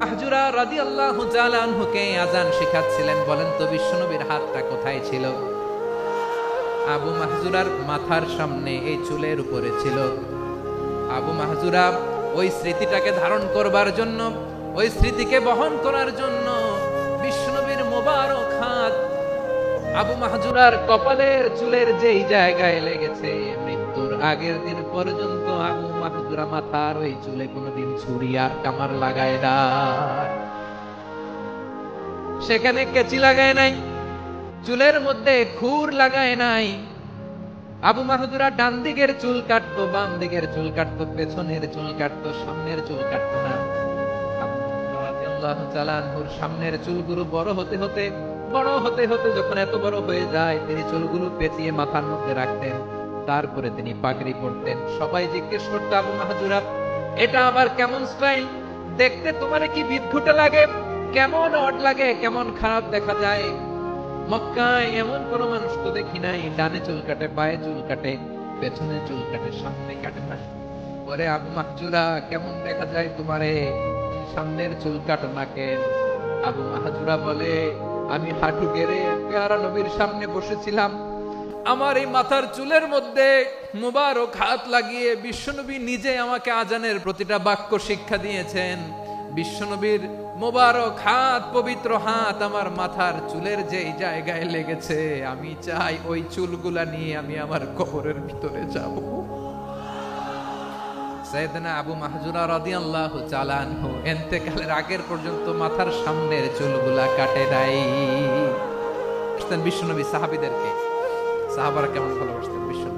মাহজুরা রাদিয়াল্লাহু তাআলা আনহুকে আযান শেখাচ্ছিলেন। বলেন তো বিশ্বনবীর হাতটা কোথায় ছিল? আবু মাহজুরার মাথার সামনে, এই চুলের উপরে ছিল। আবু মাহজুরা ওই স্মৃতিটাকে ধারণ করবার জন্য, ওই স্মৃতিকে বহন করার জন্য বিশ্বনবীর মোবারক হাত আবু মাহজুরার কপালের চুলের যেই জায়গায় লেগেছে, মৃত্যুর আগের দিন পর্যন্ত আবু মাহজুরা মাথার ওই চুলে কোনোদিন ছুরি আর কামার লাগায় না, সেখানে কেচি লাগায় নাই, চুলের মধ্যে খুর লাগায় নাই। আবু মাহজুরা ডান দিকের চুল কাটতো, বাম দিকের চুল কাটতো, পেছনের চুল কাটতো, সামনের চুল কাটতো না। আবু মাহজুরা রাদিয়াল্লাহু তাআলা আনহুর সামনের চুলগুলো বড় হতে হতে যখন এত বড় হয়ে যায়, তিনি চুলগুলো পেঁচিয়ে মাথার মধ্যে রাখতেন। তারপরে তিনি পাগড়ি পরতেন। সবাই জিজ্ঞেস করতো, আবু মাহজুরা এটা আবার কেমন স্টাইল? দেখতে তোমার কি বিদঘুটে লাগে? কেমন অড লাগে, কেমন খারাপ দেখা যায়। মক্কায় এমন কোন মানুষ তো দেখি নাই, ডানে চুল কাটে, বায়ে চুল কাটে, পেছনে চুল কাটে, সামনে কাটে না। ওরে আবু মাহজুরা, কেমন দেখা যায় তোমারে? সামনের চুল কাটো না কেন? আবু মাহজুরা বলে, আমি হাঁটু গেড়ে পেয়ারা নবীর সামনে বসেছিলাম, আমার এই মাথার চুলের মধ্যে মুবারক হাত লাগিয়ে বিশ্বনবী নিজে আমাকে আজানের প্রতিটা বাক্য শিক্ষা দিয়েছেন। বিশ্বনবীর মোবারক হাত, পবিত্র হাত আমার মাথার চুলের যেই জায়গায় লেগেছে, আমি চাই ওই চুলগুলা নিয়ে আমি আমার কবরের ভিতরে যাব। সাইয়েদনা আবু মাহজুরা রাদিয়াল্লাহু তাআলা আনহু ইন্তেকালের আগের পর্যন্ত মাথার সামনের চুলগুলা কাটে নাই। বিশ্বনবী সাহাবীদেরকে, সাহাবারা কেমন ভালোবাসতেন বিশ্বনবী।